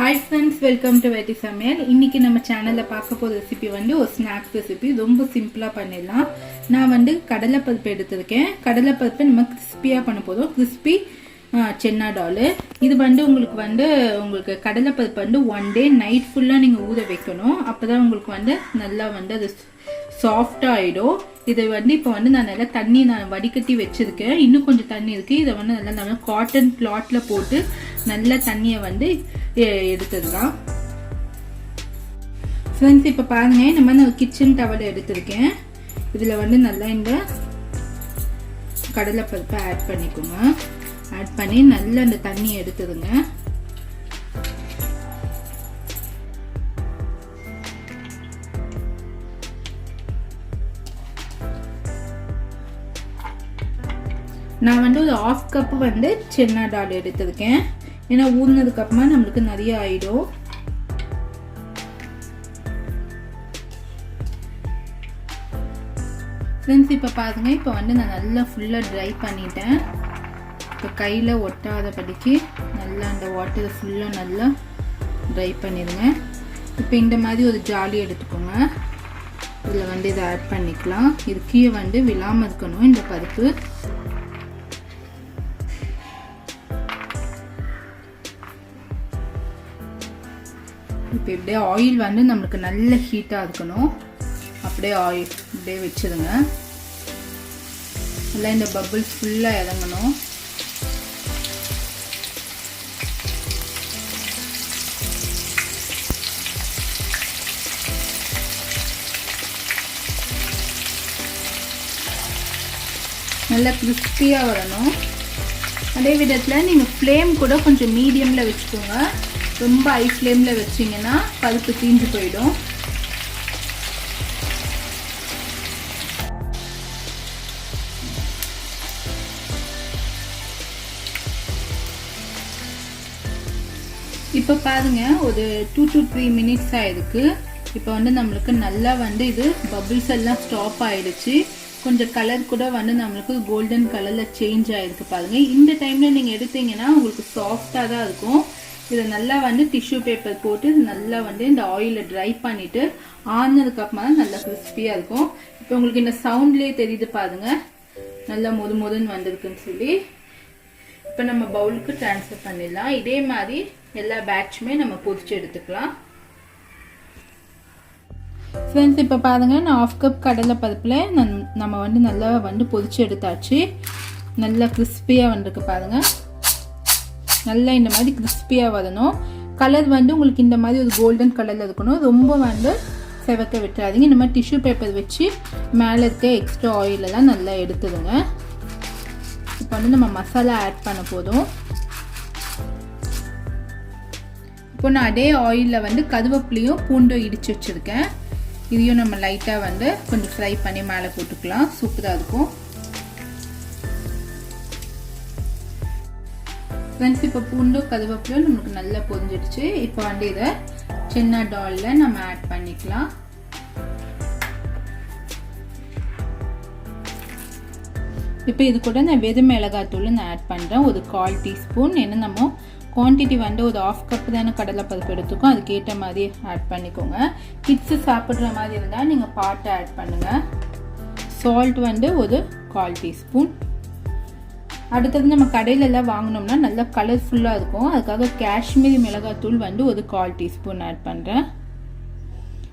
Hi friends, welcome to Samayal. இன்னைக்கு நம்ம சேனல்ல பார்க்க போற ரெசிபி வந்து ஒரு ஸ்நாக்ஸ் ரெசிபி. ரொம்ப சிம்பிளா பண்ணிடலாம். நான் வந்து கடலை பருப்பு எடுத்துர்க்கேன். கடலை பருப்பு நம்ம கிறிஸ்பியா பண்ண போறோம். கிறிஸ்பி சென்னா டால். இது வந்து உங்களுக்கு கடலை பருப்பு வந்து ஒன் டே நைட் ஃபுல்லா நீங்க ஊற வைக்கணும். அப்பதான் உங்களுக்கு வந்து நல்லா வந்து அது சாஃப்டா ஆயிடும். இதை வந்து இப்போ வந்து நான் நல்லா தண்ணி வடிகட்டி வச்சிருக்கேன். இன்னும் கொஞ்சம் தண்ணி இருக்கு. இதை வந்து நல்லா காட்டன் கிளாத்ல போட்டு நல்ல தண்ணியை வந்து எடுத்துடலாம். ஃப்ரெண்ட்ஸ், இப்போ பாருங்க, இந்த மாதிரி நான் கிச்சன் டவல் எடுத்திருக்கேன். இதில் வந்து நல்லா இந்த கடலை பருப்பை ஆட் பண்ணிக்கோங்க. ஆட் பண்ணி நல்லா அந்த தண்ணியை எடுத்துடுங்க. நான் வந்து ஒரு 1/2 கப் வந்து சென்னா டால் எடுத்திருக்கேன். ஏன்னா ஊறினதுக்கு அப்புறமா நம்மளுக்கு நிறைய ஆயிடும். ஃப்ரெண்ட்ஸ், இப்போ பாருங்க, இப்போ வந்து நான் நல்லா ஃபுல்லாக ட்ரை பண்ணிட்டேன். இப்போ கையில் ஒட்டாதபடிக்கு நல்லா அந்த வாட்டரை ஃபுல்லாக நல்லா ட்ரை பண்ணிடுங்க. இப்போ இந்த மாதிரி ஒரு ஜாலி எடுத்துக்கோங்க. இதில் வந்து இதை ஆட் பண்ணிக்கலாம். இது கீழே வந்து விழாமல் இருக்கணும் இந்த பருப்பு. இப்போ இப்படியே ஆயில் வந்து நம்மளுக்கு நல்ல ஹீட்டாக இருக்கணும். அப்படியே ஆயில் இப்படியே வச்சுருங்க. நல்லா இந்த பபிள்ஸ் ஃபுல்லாக இறங்கணும். நல்லா கிறிஸ்பியாக வரணும். அதே விதத்தில் நீங்கள் ஃப்ளேம் கூட கொஞ்சம் மீடியமில் வச்சுக்கோங்க. ரொம்ப ஹை ஃப்ளேமில் வச்சிங்கன்னா பருப்பு தீஞ்சு போயிடும். இப்போ பாருங்க, ஒரு 2 to 3 மினிட்ஸ் ஆயிருக்கு. இப்போ வந்து நம்மளுக்கு நல்லா வந்து இது பபிள்ஸ் எல்லாம் ஸ்டாப் ஆயிடுச்சு. கொஞ்சம் கலர் கூட வந்து நம்மளுக்கு கோல்டன் கலரில் சேஞ்ச் ஆயிருக்கு பாருங்க. இந்த டைமில் நீங்கள் எடுத்தீங்கன்னா உங்களுக்கு சாஃப்டாக தான் இருக்கும். இதை நல்லா வந்து டிஷ்யூ பேப்பர் போட்டு நல்லா வந்து இந்த ஆயிலை ட்ரை பண்ணிட்டு ஆனதுக்கு அப்புறமா நல்லா கிறிஸ்பியா இருக்கும். இப்போ உங்களுக்கு இந்த சவுண்ட்லயே தெரியுது பாருங்க, நல்லா மொதுன்னு வந்திருக்குன்னு சொல்லி. இப்போ நம்ம பவுலுக்கு ட்ரான்ஸ்ஃபர் பண்ணிடலாம். இதே மாதிரி எல்லா பேட்சுமே நம்ம பொரிச்சு எடுத்துக்கலாம். ஃப்ரெண்ட்ஸ், இப்போ பாருங்க, நான் 1/2 கப் கடலை பருப்பில் நம்ம வந்து நல்லா வந்து பொரிச்சு எடுத்தாச்சு. நல்லா கிறிஸ்பியாக வந்திருக்கு பாருங்க. நல்லா இந்த மாதிரி கிறிஸ்பியாக வரணும். கலர் வந்து உங்களுக்கு இந்த மாதிரி ஒரு கோல்டன் கலரில் இருக்கணும். ரொம்ப வந்து செவக்க விட்டுறாதீங்க. இந்த மாதிரி டிஷ்யூ பேப்பர் வச்சு மேலே இருக்க எக்ஸ்ட்ரா ஆயிலெல்லாம் நல்லா எடுத்துடுங்க. இப்போ வந்து நம்ம மசாலா ஆட் பண்ண போதும். இப்போ நான் அதே ஆயிலில் வந்து கருவேப்பிலையும் பூண்டும் இடித்து வச்சுருக்கேன். இதையும் நம்ம லைட்டாக வந்து கொஞ்சம் ஃப்ரை பண்ணி மேலே போட்டுக்கலாம். சூப்பராக இருக்கும். ஃப்ரெண்ட்ஸ், இப்போ பூண்டும் கருவேப்பிலையும் நமக்கு நல்லா பொரிஞ்சிடுச்சு. இப்போ வந்து இதை சென்னா டாலில் நம்ம ஆட் பண்ணிக்கலாம். இப்போ இது கூட நான் வெறும் மிளகாத்தூள் நான் ஆட் பண்ணுறேன். ஒரு 1/4 டீஸ்பூன். ஏன்னா நம்ம குவான்டிட்டி வந்து ஒரு 1/2 கப் தானே கடலை பருப்பு எடுத்துக்கோம். அதுக்கேற்ற மாதிரி ஆட் பண்ணிக்கோங்க. கிட்ஸு சாப்பிட்ற மாதிரி இருந்தால் நீங்கள் பார்த்து ஆட் பண்ணுங்கள். சால்ட் வந்து ஒரு 1/4 டீஸ்பூன். அடுத்தது நம்ம கடையிலெல்லாம் வாங்கினோம்னா நல்லா கலர்ஃபுல்லாக இருக்கும். அதுக்காக காஷ்மீரி மிளகாத்தூள் வந்து ஒரு 1/4 டீஸ்பூன் ஆட் பண்ணுறேன்.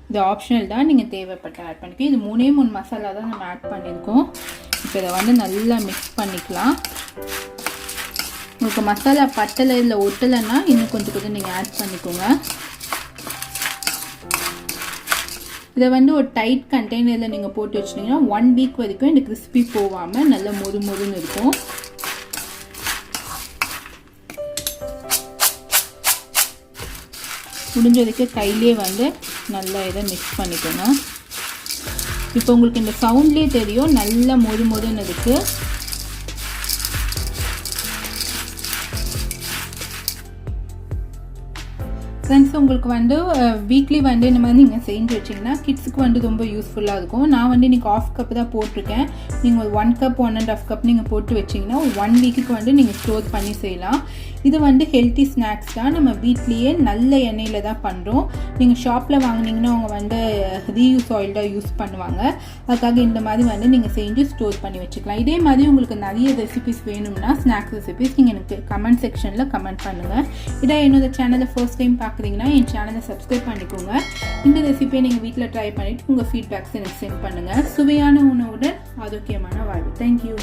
இது ஆப்ஷனல் தான், நீங்கள் தேவைப்பட்ட ஆட் பண்ணிக்க. இது 3 மசாலா தான் நம்ம ஆட் பண்ணியிருக்கோம். இப்போ இதை வந்து நல்லா மிக்ஸ் பண்ணிக்கலாம். உங்களுக்கு மசாலா பட்டலை இல்லை ஒட்டலைன்னா இன்னும் கொஞ்சம் நீங்கள் ஆட் பண்ணிக்கோங்க. இதை வந்து ஒரு டைட் கண்டெய்னரில் நீங்கள் போட்டு வச்சிட்டிங்கன்னா 1 வீக் வரைக்கும் இந்த கிறிஸ்பி போகாமல் நல்லா மொதுன்னு இருக்கும். முடிஞ்ச வரைக்கும் கையிலே வந்து நல்லா இதை மிக்ஸ் பண்ணிக்கோங்க. இப்போ உங்களுக்கு இந்த சவுண்ட்லேயே தெரியும் நல்லா மொதுன்னு இருக்குது. ஃப்ரெண்ட்ஸ், உங்களுக்கு வந்து வீக்லி வந்து இந்த மாதிரி நீங்கள் செஞ்சு வச்சிங்கன்னா கிட்ஸுக்கு வந்து ரொம்ப யூஸ்ஃபுல்லாக இருக்கும். நான் வந்து இன்றைக்கி 1/2 கப் தான் போட்டிருக்கேன். நீங்கள் ஒரு 1 கப் 1.5 கப் நீங்கள் போட்டு வச்சிங்கன்னா ஒரு 1 வீக்குக்கு வந்து நீங்கள் ஸ்டோர் பண்ணி செய்யலாம். இது வந்து ஹெல்த்தி ஸ்நாக்ஸ் தான். நம்ம வீட்லேயே நல்ல எண்ணெயில் தான் பண்ணுறோம். நீங்கள் ஷாப்பில் வாங்கினீங்கன்னா அவங்க வந்து ரீயூஸ் ஆயில் தான் யூஸ் பண்ணுவாங்க. அதுக்காக இந்த மாதிரி வந்து நீங்கள் செஞ்சு ஸ்டோர் பண்ணி வச்சுக்கலாம். இதே மாதிரி உங்களுக்கு நிறைய ரெசிபிஸ் வேணும்னா ஸ்நாக்ஸ் ரெசிபிஸ் நீங்கள் எனக்கு கமெண்ட் செக்ஷனில் கமெண்ட் பண்ணுங்கள். இதை என்னோட சேனலை ஃபர்ஸ்ட் டைம் பார்க்குறீங்கன்னா என் சேனலை சப்ஸ்கிரைப் பண்ணிக்கோங்க. இந்த ரெசிபியை நீங்கள் வீட்டில் ட்ரை பண்ணிவிட்டு உங்கள் ஃபீட்பேக்ஸ் எனக்கு சென்ட் பண்ணுங்கள். சுவையான உணவுடன் ஆரோக்கியமான வாழ்வு. தேங்க்யூ.